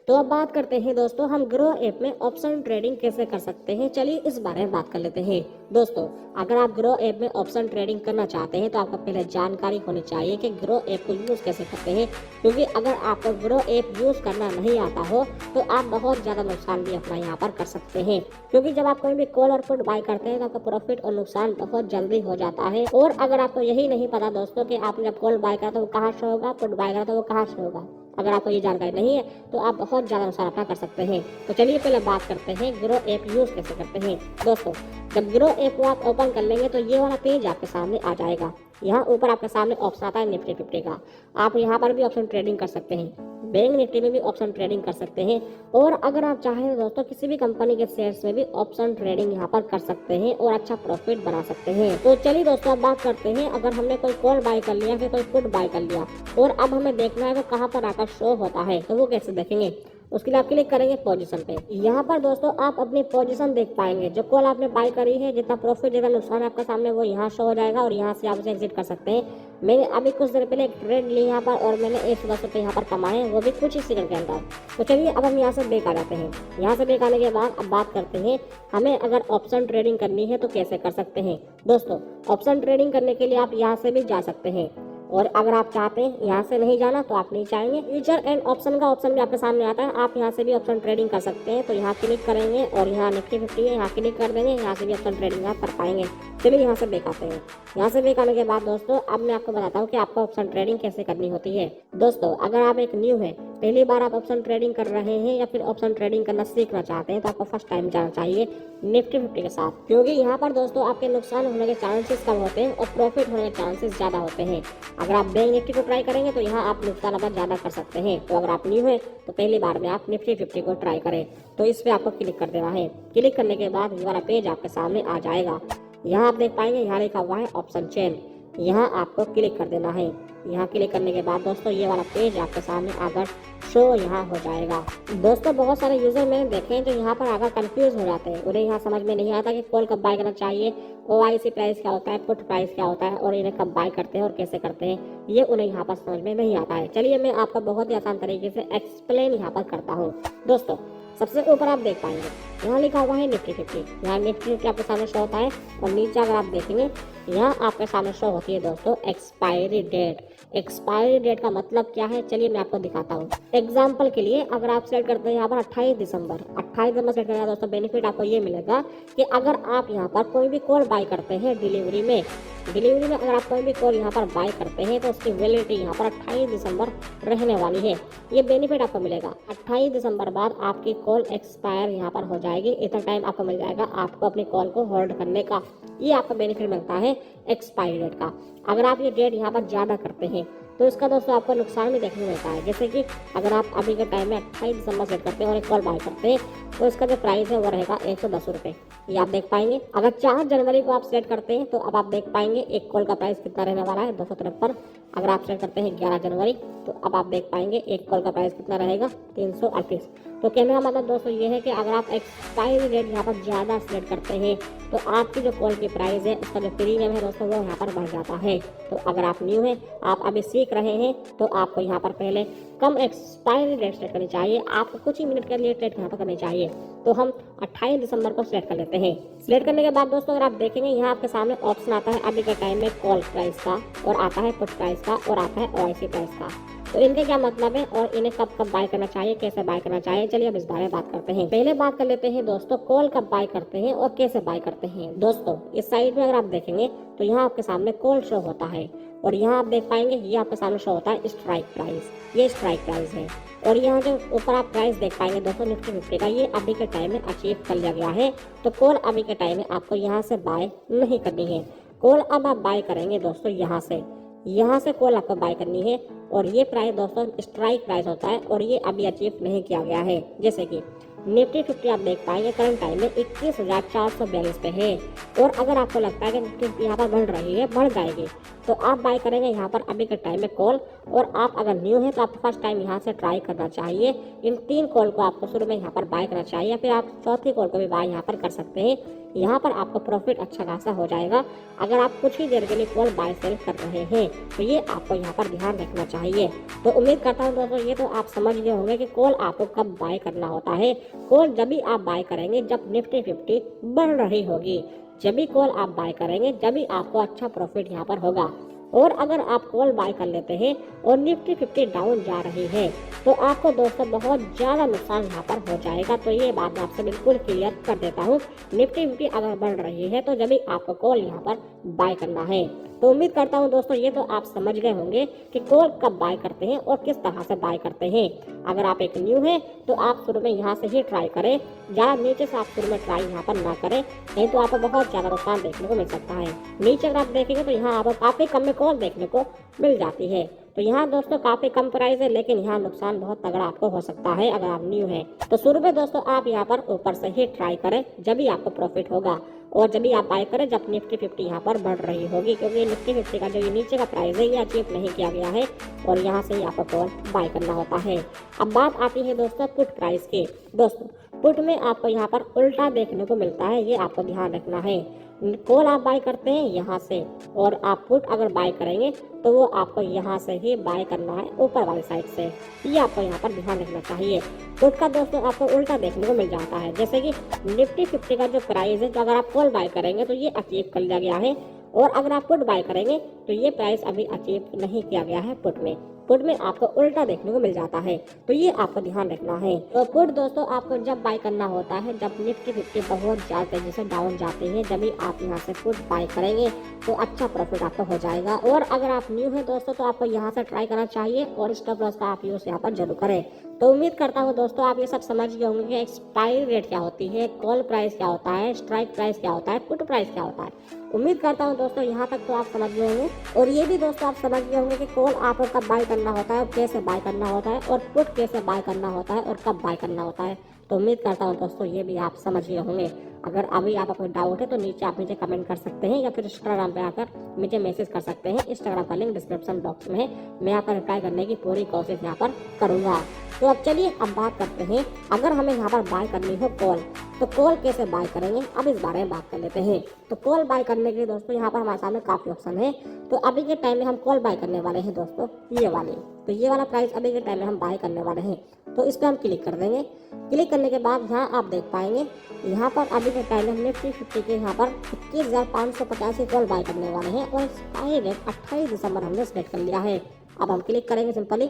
तो अब बात करते हैं दोस्तों, हम ग्रो ऐप में ऑप्शन ट्रेडिंग कैसे कर सकते हैं। चलिए इस बारे में बात कर लेते हैं। दोस्तों, अगर आप ग्रो ऐप में ऑप्शन ट्रेडिंग करना चाहते हैं तो आपको पहले जानकारी होनी चाहिए कि ग्रो ऐप को यूज कैसे करते हैं, क्योंकि अगर आपको ग्रो ऐप यूज करना नहीं आता हो तो आप बहुत ज्यादा नुकसान भी अपना यहाँ पर कर सकते हैं। क्योंकि जब आप कोई भी कॉल और पुट बाय करते हैं तो आपका प्रॉफिट और नुकसान बहुत जल्दी हो जाता है। और अगर आपको यही नहीं पता दोस्तों कि आपने जब कॉल बाय करा तो वो कहाँ शो होगा, पुट बाय करा तो वो कहाँ शो होगा, अगर आपको ये जानकारी नहीं है तो आप बहुत ज्यादा नुकसान अपना कर सकते हैं। तो चलिए पहले बात करते हैं ग्रो ऐप यूज कैसे करते हैं। दोस्तों, जब ग्रो ऐप को आप ओपन कर लेंगे तो ये वाला पेज आपके सामने आ जाएगा। यहाँ ऊपर आपके सामने ऑप्शन आता है निफ्टी 50 का। आप यहाँ पर भी ऑप्शन ट्रेडिंग कर सकते हैं, बैंक निफ्टी में भी ऑप्शन ट्रेडिंग कर सकते हैं। और अगर आप चाहें तो दोस्तों किसी भी कंपनी के शेयर्स में भी ऑप्शन ट्रेडिंग यहाँ पर कर सकते हैं और अच्छा प्रॉफिट बना सकते हैं। तो चलिए दोस्तों अब बात करते हैं, अगर हमने कोई कॉल बाय कर लिया फिर कोई पुट बाय कर लिया और अब हमें देखना है वो कहाँ पर आकर शो होता है, तो वो कैसे देखेंगे। उसके लिए आप क्लिक करेंगे पोजीशन पे। यहाँ पर दोस्तों आप अपनी पोजीशन देख पाएंगे, जो कॉल आपने बाय करी है, जितना प्रॉफिट जितना नुकसान आपके सामने वो यहाँ शो हो जाएगा और यहाँ से आप उसे एग्जिट कर सकते हैं। मैंने अभी कुछ देर पहले एक ट्रेड ली यहाँ पर और मैंने 110 रुपये यहाँ पर कमाए, वो भी कुछ ही सेकंड के अंदर। तो चलिए अब हम यहाँ से बेक आ जाते हैं। यहाँ से बेक आने के बाद अब बात करते हैं हमें अगर ऑप्शन ट्रेडिंग करनी है तो कैसे कर सकते हैं। दोस्तों, ऑप्शन ट्रेडिंग करने के लिए आप यहाँ से भी जा सकते हैं, और अगर आप चाहते हैं यहाँ से नहीं जाना तो आप नहीं चाहेंगे, फ्यूचर एंड ऑप्शन का ऑप्शन भी आपके सामने आता है, आप यहाँ से भी ऑप्शन ट्रेडिंग कर सकते हैं। तो यहाँ क्लिक करेंगे और यहाँ निफ्टी 50 है, यहाँ क्लिक कर देंगे, यहाँ से भी ऑप्शन ट्रेडिंग आप कर पाएंगे। चलिए यहाँ से बेक आते हैं। यहाँ से बेक आने के बाद दोस्तों अब मैं आपको बताता हूँ कि आपको ऑप्शन ट्रेडिंग कैसे करनी होती है। दोस्तों, अगर आप एक न्यू है, पहली बार आप ऑप्शन ट्रेडिंग कर रहे हैं या फिर ऑप्शन ट्रेडिंग करना सीखना चाहते हैं तो आपको फर्स्ट टाइम जाना चाहिए निफ्टी 50 के साथ, क्योंकि यहाँ पर दोस्तों आपके नुकसान होने के चांसेस कम होते हैं और प्रॉफिट होने के चांसेस ज्यादा होते हैं। अगर आप बैंक निफ्टी को ट्राई करेंगे तो यहाँ आप नुकसान अपना ज्यादा कर सकते हैं। तो अगर आप न्यू है तो पहली बार में आप निफ्टी 50 को ट्राई करें। तो इस पे आपको क्लिक कर देना है। क्लिक करने के बाद ये वाला पेज आपके सामने आ जाएगा। यहाँ आप देख पाएंगे यहाँ लिखा हुआ है ऑप्शन चेन, यहाँ आपको क्लिक कर देना है। यहाँ क्लिक करने के बाद दोस्तों ये वाला पेज आपके सामने आकर शो यहाँ हो जाएगा। दोस्तों, बहुत सारे यूजर मैंने देखे हैं जो यहाँ पर आकर कंफ्यूज हो जाते हैं, उन्हें यहाँ समझ में नहीं आता कि कॉल कब बाय करना चाहिए, OIC प्राइस क्या होता है, पुट प्राइस क्या होता है और इन्हें कब बाय करते हैं और कैसे करते हैं, ये उन्हें यहाँ पर समझ में नहीं आता है। चलिए मैं आपको बहुत ही आसान तरीके से एक्सप्लेन यहाँ पर करता हूँ। दोस्तों, सबसे ऊपर आप देख पाएंगे यहाँ लिखा हुआ है निफ्टी 50, यहाँ निफ्टी 50 आपके सामने शो होता है और नीचे अगर आप देखेंगे यहाँ आपके सामने शो होती है दोस्तों एक्सपायरी डेट। एक्सपायरी डेट का मतलब क्या है, चलिए मैं आपको दिखाता हूँ। एग्जाम्पल के लिए अगर आप सेलेक्ट करते हैं यहाँ पर 28 दिसंबर सेलेक्ट करेंगे दोस्तों, बेनिफिट आपको ये मिलेगा कि अगर आप यहाँ पर कोई भी कॉल बाय करते हैं डिलीवरी में अगर आप कोई भी कॉल यहाँ पर बाय करते हैं तो उसकी वैलिडिटी यहाँ पर 28 दिसंबर रहने वाली है। ये बेनिफिट आपको मिलेगा। 28 दिसंबर बाद आपकी कॉल एक्सपायर यहाँ पर हो जाएगी, इतना टाइम आपको मिल जाएगा आपको अपनी कॉल को होल्ड करने का। ये आपको बेनिफिट मिलता है एक्सपायरी डेट का। अगर आप ये डेट यहाँ पर ज़्यादा करते हैं तो इसका दोस्तों आपको नुकसान भी देखने को मिलता है। जैसे कि अगर आप अभी के टाइम में 28 दिसंबर सेट करते हैं और एक कॉल बाय करते हैं तो इसका जो प्राइस है वो रहेगा 110 रुपये, ये आप देख पाएंगे। अगर 4 जनवरी को आप सेट करते हैं तो अब आप देख पाएंगे एक कॉल का प्राइस कितना रहने वाला है, 253। अगर आप सेट करते हैं 11 जनवरी तो अब आप देख पाएंगे एक कॉल का प्राइस कितना रहेगा, 338। तो कहने का मतलब दोस्तों ये है कि अगर आप एक्सपायरी डेट यहाँ पर ज़्यादा सेट करते हैं तो आपकी जो कॉल की प्राइस है उसका जो प्रीमियम है दोस्तों वो यहाँ पर बढ़ जाता है। तो अगर आप न्यू हैं, आप अभी सीख रहे हैं तो आपको यहाँ पर पहले कम एक्सपायरी डेट सेट करनी चाहिए। आपको कुछ ही मिनट के लिए ट्रेड यहाँ पर करनी चाहिए। तो हम 28 दिसंबर को सिलेक्ट कर लेते हैं। सिलेक्ट करने के बाद दोस्तों अगर आप देखेंगे यहाँ आपके सामने ऑप्शन आता है अभी के टाइम में कॉल प्राइस का, और आता है पुट प्राइस का, और आता है OIC प्राइस का। तो इनके क्या मतलब है और इन्हें कब कब बाय करना चाहिए, कैसे बाय करना चाहिए, चलिए अब इस बारे में बात करते हैं। पहले बात कर लेते हैं दोस्तों कॉल कब बाय करते हैं और कैसे बाय करते हैं। दोस्तों, इस साइड में अगर आप देखेंगे तो यहाँ आपके सामने कॉल शो होता है और यहाँ आप देख पाएंगे ये आपके सामने शो होता है स्ट्राइक प्राइस, ये स्ट्राइक प्राइस है। और यहाँ जो ऊपर आप प्राइस देख पाएंगे दोस्तों निफ्टी 50 का, ये अभी के टाइम में अचीव कर लिया गया है। तो कॉल अभी के टाइम में आपको यहाँ से बाय नहीं करनी है। कॉल अब आप बाय करेंगे दोस्तों यहाँ से कॉल आपको बाय करनी है। और ये प्राइस दोस्तों स्ट्राइक प्राइस होता है और ये अभी अचीव नहीं किया गया है। जैसे कि निफ्टी 50 आप देख पाएंगे करंट टाइम में 21,442 पे है। और अगर आपको लगता है कि निफ्टी यहाँ पर बढ़ रही है, बढ़ जाएगी, तो आप बाय करेंगे यहाँ पर अभी के टाइम में कॉल। और आप अगर न्यू है तो आपको फर्स्ट टाइम यहाँ से ट्राई करना चाहिए। इन 3 कॉल को आपको शुरू में यहाँ पर बाय करना चाहिए, फिर आप चौथी कॉल को भी बाय यहाँ पर कर सकते हैं। यहाँ पर आपको प्रॉफिट अच्छा खासा हो जाएगा अगर आप कुछ ही देर के लिए कॉल बाय सेल कर रहे हैं। तो ये आपको यहाँ पर ध्यान रखना चाहिए। तो उम्मीद करता हूँ दोस्तों ये तो आप समझ गए होंगे कि कॉल आपको कब बाय करना होता है। कॉल जब भी आप बाय करेंगे जब निफ्टी 50 बढ़ रही होगी, जब भी कॉल आप बाय करेंगे जब भी आपको अच्छा प्रॉफिट यहाँ पर होगा। और अगर आप कॉल बाय कर लेते हैं और निफ्टी 50 डाउन जा रही है तो आपको दोस्तों बहुत ज़्यादा नुकसान यहाँ पर हो जाएगा। तो ये बात मैं आपसे बिल्कुल क्लियर कर देता हूँ। निफ्टी 50 अगर बढ़ रही है तो जब भी आपको कॉल यहाँ पर बाय करना है। तो उम्मीद करता हूँ दोस्तों ये तो आप समझ गए होंगे कि कॉल कब बाय करते हैं और किस तरह से बाय करते हैं। अगर आप एक न्यू है तो आप शुरू में यहाँ से ही ट्राई करें, ज़्यादा नीचे से आप शुरू में ट्राई यहाँ पर ना करें, नहीं तो आपको बहुत ज़्यादा नुकसान देखने को मिल सकता है। नीचे अगर आप देखेंगे तो यहाँ आपको काफ़ी कम में कॉल देखने को मिल जाती है। तो यहाँ दोस्तों काफ़ी कम प्राइस है, लेकिन यहाँ नुकसान बहुत तगड़ा आपको हो सकता है अगर आप न्यू है। तो शुरू में दोस्तों आप यहाँ पर ऊपर से ही ट्राई करें जब भी आपको प्रॉफिट होगा, और जब भी आप बाय करें जब निफ्टी 50 यहाँ पर बढ़ रही होगी, क्योंकि निफ्टी 50 का जो ये नीचे का प्राइस है ये अचीव नहीं किया गया है और यहाँ से ही आपको कॉल बाय करना होता है। अब बात आती है दोस्तों पुट प्राइस की। दोस्तों पुट में आपको यहाँ पर उल्टा देखने को मिलता है, ये आपको ध्यान रखना है। कॉल आप बाय करते हैं यहाँ से और आप पुट अगर बाय करेंगे तो वो आपको यहाँ से ही बाय करना है ऊपर वाली साइड से, ये आपको यहाँ पर ध्यान रखना चाहिए। पुट का दोस्तों आपको उल्टा देखने को मिल जाता है, जैसे कि निफ्टी 50 का जो प्राइस है तो अगर आप कॉल बाय करेंगे तो ये अचीव कर लिया गया है, और अगर आप पुट बाय करेंगे तो ये प्राइस अभी अचीव नहीं किया गया है पुट में। पुट में आपको उल्टा देखने को मिल जाता है, तो ये आपको ध्यान रखना है। तो पुट दोस्तों आपको जब बाय करना होता है जब निफ्टी 50 बहुत ज्यादा तेजी से डाउन जाती है, जब भी आप यहाँ से पुट बाय करेंगे तो अच्छा प्रॉफिट आपको हो जाएगा। और अगर आप न्यू है दोस्तों तो आपको यहाँ से ट्राई करना चाहिए और स्टॉप लॉस का आप यूज यहाँ पर जरूर करें। तो उम्मीद करता हूँ दोस्तों आप ये सब समझ गए होंगे कि एक्सपायरी रेट क्या होती है, कॉल प्राइस क्या होता है, स्ट्राइक प्राइस क्या होता है, पुट प्राइस क्या होता है। उम्मीद करता हूँ दोस्तों यहाँ तक तो आप समझ गए होंगे, और ये भी दोस्तों आप समझ गए होंगे कि कॉल आपको कब बाय करना होता है, कैसे बाय करना होता है, और पुट कैसे बाय करना होता है और कब बाय करना होता है। तो उम्मीद करता हूँ दोस्तों ये भी आप समझ गए होंगे। अगर अभी आपका कोई डाउट है तो नीचे आप मुझे कमेंट कर सकते हैं या फिर इंस्टाग्राम पे आकर मुझे मैसेज कर सकते हैं। इंस्टाग्राम का लिंक डिस्क्रिप्शन बॉक्स में है, मैं यहाँ पर रिप्लाई करने की पूरी कोशिश यहाँ पर करूँगा। तो अब चलिए अब बात करते हैं, अगर हमें यहाँ पर बाय करनी हो कॉल तो कॉल कैसे बाय करेंगे, अब इस बारे में बात कर लेते हैं। तो कॉल बाय करने के लिए दोस्तों यहाँ पर हमारे सामने काफ़ी ऑप्शन है। तो अभी के टाइम में हम कॉल बाय करने वाले हैं दोस्तों ये वाली, तो ये वाला प्राइस अभी के टाइम में हम बाय करने वाले हैं। तो इस पर हम क्लिक कर देंगे। क्लिक करने के बाद यहाँ आप देख पाएंगे यहाँ पर अभी के टाइम में हम निफ्टी 50 के यहाँ पर 21,550 की कॉल बाय करने वाले हैं और एक्सपायरी डेट 28 दिसंबर हमने सेलेक्ट कर लिया है। अब हम क्लिक करेंगे सिंपली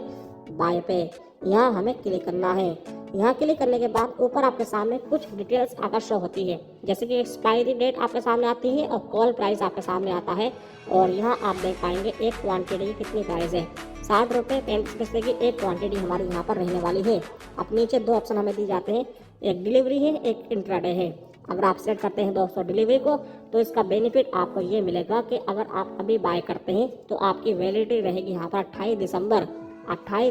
बाय पे, यहाँ हमें क्लिक करना है। यहाँ क्लिक करने के बाद ऊपर आपके सामने कुछ डिटेल्स आकर शो होती है, जैसे कि एक्सपायरी डेट आपके सामने आती है और कॉल प्राइस आपके सामने आता है। और यहाँ आप देख पाएंगे एक क्वांटिटी की कितनी प्राइस है, 60 रुपये 35 पैसे की एक क्वांटिटी हमारी यहाँ पर रहने वाली है। अब नीचे दो ऑप्शन हमें दी जाते हैं, एक डिलीवरी है एक इंट्राडे है। अगर आप सेलेक्ट करते हैं दोस्तों डिलीवरी को तो इसका बेनिफिट आपको ये मिलेगा कि अगर आप अभी बाय करते हैं तो आपकी वैलिडिटी रहेगी यहाँ पर 28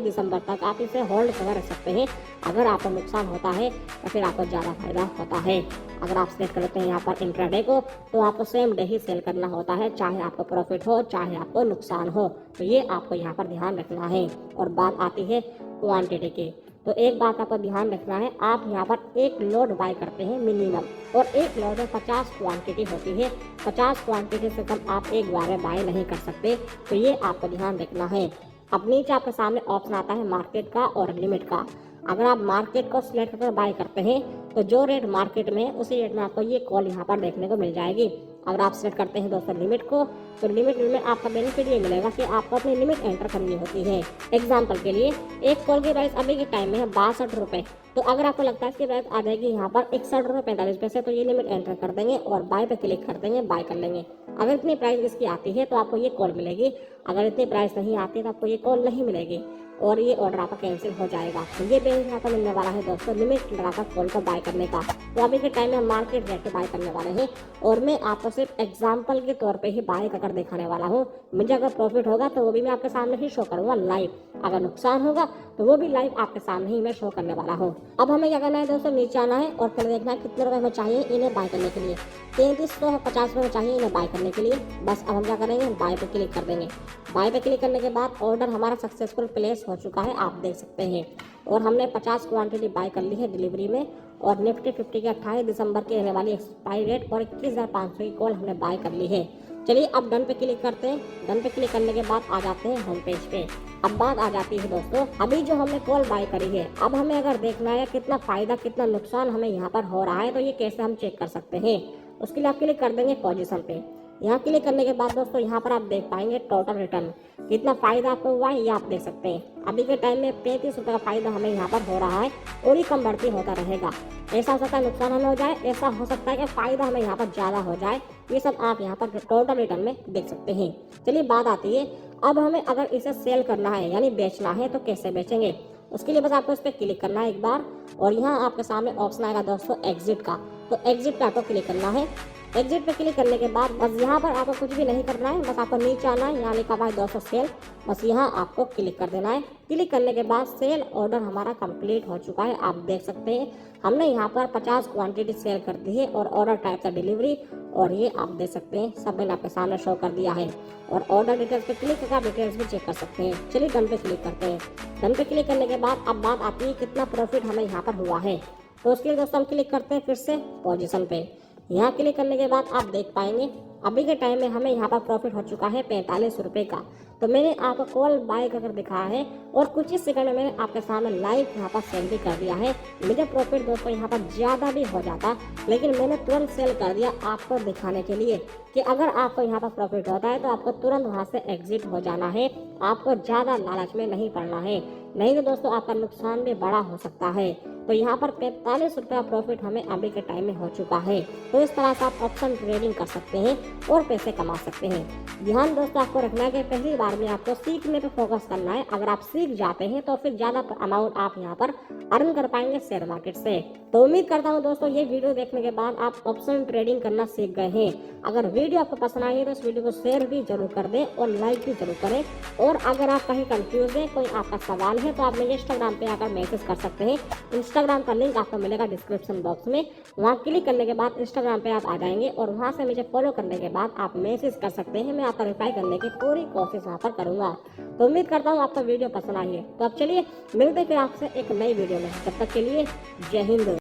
दिसंबर तक आप इसे होल्ड कर रख सकते हैं। अगर आपको नुकसान होता है तो फिर आपको ज़्यादा फायदा होता है। अगर आप सेलेक्ट करते हैं यहाँ पर इंट्राडे को तो आपको सेम डे ही सेल करना होता है, चाहे आपको प्रॉफिट हो चाहे आपको नुकसान हो। तो ये आपको यहाँ पर ध्यान रखना है। और बात आती है क्वांटिटी की, तो एक बात आपको ध्यान रखना है, आप यहाँ पर एक लोड बाय करते हैं मिनिमम, और एक लोड में 50 क्वांटिटी होती है। 50 क्वांटिटी से कम आप एक बार में बाय नहीं कर सकते, तो ये आपको ध्यान रखना है। अब नीचे आपके सामने ऑप्शन आता है मार्केट का और लिमिट का। अगर आप मार्केट को सिलेक्ट करके बाय करते हैं तो जो रेट मार्केट में है उसी रेट में आपको ये कॉल यहाँ पर देखने को मिल जाएगी। अगर आप सेलेक्ट करते हैं दोस्तों लिमिट को तो लिमिट में आपका बेनिफिट ये मिलेगा कि आपको अपनी लिमिट एंटर करनी होती है। एग्जाम्पल के लिए एक कॉल की प्राइस अभी के टाइम में है 62 रुपये, तो अगर आपको लगता है इसकी प्राइस आ जाएगी यहाँ पर 61 रुपये 45 पैसे, तो ये लिमिट एंटर कर देंगे और बाय पे क्लिक कर देंगे, बाय कर लेंगे। अगर इतनी प्राइस इसकी आती है तो आपको ये कॉल मिलेगी, अगर इतनी प्राइस नहीं आती तो आपको ये कॉल नहीं मिलेगी और ये ऑर्डर आपका कैंसिल हो जाएगा। तो ये बेनिफिट आपको मिलने वाला है दोस्तों लिमिट लगाकर कॉल को बाय करने का। तो अभी के टाइम में हम मार्केट रेट पे बाय करने वाले हैं और मैं आपको सिर्फ एग्जांपल के तौर पे ही बाय कर दिखाने वाला हूँ। मुझे अगर प्रॉफिट होगा तो वो भी मैं आपके सामने ही शो करूंगा लाइव, अगर नुकसान होगा तो वो भी लाइव आपके सामने ही मैं शो करने वाला हूँ। अब हमें क्या करना है दोस्तों, नीचे आना है और फिर देखना है कितने रुपए में चाहिए इन्हें बाय करने के लिए। 3350 रुपये चाहिए इन्हें बाय करने के लिए। बस अब हम क्या करेंगे, बाय पे क्लिक कर देंगे। बाय पे क्लिक करने के बाद ऑर्डर हमारा सक्सेसफुल प्लेस हो चुका है, आप देख सकते हैं। और हमने 50 क्वांटिटी बाय कर ली है डिलीवरी में। और निफ्टी 50 की 28 दिसंबर की रहने वाली एक्सपायरी डेट और 21,500 की कॉल हमने बाय कर ली है। चलिए अब डन पे क्लिक करते हैं। डन पे क्लिक करने के बाद आ जाते हैं होम पेज पे। अब बात आ जाती है दोस्तों, अभी जो हमने कॉल बाय करी है, अब हमें अगर देखना है कितना फायदा कितना नुकसान हमें यहाँ पर हो रहा है, तो ये कैसे हम चेक कर सकते हैं। उसके लिए आप क्लिक कर देंगे पोजीशन पे। यहाँ क्लिक करने के बाद दोस्तों यहाँ पर आप देख पाएंगे टोटल रिटर्न कितना फायदा आपको हुआ है, ये आप देख सकते हैं। अभी के टाइम में 35 रुपये का फायदा हमें यहाँ पर हो रहा है और ये कम बढ़ती होता रहेगा। ऐसा हो सकता है नुकसान हमें हो जाए, ऐसा हो सकता है कि फायदा हमें यहाँ पर ज्यादा हो जाए। ये सब आप यहाँ पर टोटल रिटर्न में देख सकते हैं। चलिए बात आती है, अब हमें अगर इसे सेल करना है यानी बेचना है तो कैसे बेचेंगे। उसके लिए बस आपको इस पर क्लिक करना है एक बार, और यहाँ आपके सामने ऑप्शन आएगा दोस्तों एग्जिट का। तो एग्जिट पे आपको क्लिक करना है। एग्जिट पे क्लिक करने के बाद बस यहाँ पर आपको कुछ भी नहीं करना है, बस आपको नीचे आना है, यहाँ लिखा हुआ है 200 सेल, बस यहाँ आपको क्लिक कर देना है। क्लिक करने के बाद सेल ऑर्डर हमारा कंप्लीट हो चुका है, आप देख सकते हैं। हमने यहाँ पर 50 क्वांटिटी सेल कर दी है और ऑर्डर टाइप था डिलीवरी, और ये आप देख सकते हैं सब मैंने आपके सामने शो कर दिया है। और ऑर्डर डिटेल्स पे क्लिक करके आप डिटेल्स भी चेक कर सकते हैं। चलिए डन पे क्लिक करते हैं। डन पे क्लिक करने के बाद अब बात आती है कितना प्रॉफिट हमें यहाँ पर हुआ है। तो उसके लिए दोस्तों हम क्लिक करते हैं फिर से पोजीशन पे। यहाँ क्लिक करने के बाद आप देख पाएंगे अभी के टाइम में हमें यहाँ पर प्रॉफिट हो चुका है 45 रुपये का। तो मैंने आपको कॉल बाय कर दिखाया है और कुछ ही सेकंड में मैंने आपके सामने लाइव यहाँ पर सेल भी कर दिया है। मुझे प्रॉफिट दोस्तों यहाँ पर ज़्यादा भी हो जाता, लेकिन मैंने तुरंत सेल कर दिया आपको दिखाने के लिए कि अगर आपको यहाँ पर प्रॉफिट होता है तो आपको तुरंत वहाँ से एग्जिट हो जाना है, आपको ज़्यादा लालच में नहीं पड़ना है, नहीं तो दोस्तों आपका नुकसान भी बड़ा हो सकता है। तो यहाँ पर 45 रुपये प्रॉफिट हमें अभी के टाइम में हो चुका है। तो इस तरह से आप ऑप्शन ट्रेडिंग कर सकते हैं और पैसे कमा सकते हैं। ध्यान दोस्तों आपको रखना है कि पहली बार में आपको सीखने पे फोकस करना है। अगर आप सीख जाते हैं तो फिर ज्यादा अमाउंट आप यहाँ पर अर्न कर पाएंगे शेयर मार्केट से। तो उम्मीद करता हूँ दोस्तों ये वीडियो देखने के बाद आप ऑप्शन ट्रेडिंग करना सीख गए हैं। अगर वीडियो आपको पसंद आई है तो इस वीडियो को शेयर भी जरूर कर दें और लाइक भी जरूर करें। और अगर आप कहीं कंफ्यूज हैं, कोई आपका सवाल है, तो आप मुझे इंस्टाग्राम पे आकर मैसेज कर सकते हैं। इंस्टाग्राम का लिंक आपको मिलेगा डिस्क्रिप्शन बॉक्स में। वहाँ क्लिक करने के बाद इंस्टाग्राम पे आप आ जाएंगे और वहाँ से मुझे फॉलो करने के बाद आप मैसेज कर सकते हैं। मैं आपका रिप्लाई करने की पूरी कोशिश वहाँ पर करूँगा। तो उम्मीद करता हूँ आपको वीडियो पसंद आई है। तो अब चलिए मिलते फिर आपसे एक नई वीडियो में, तब तक के लिए जय हिंद।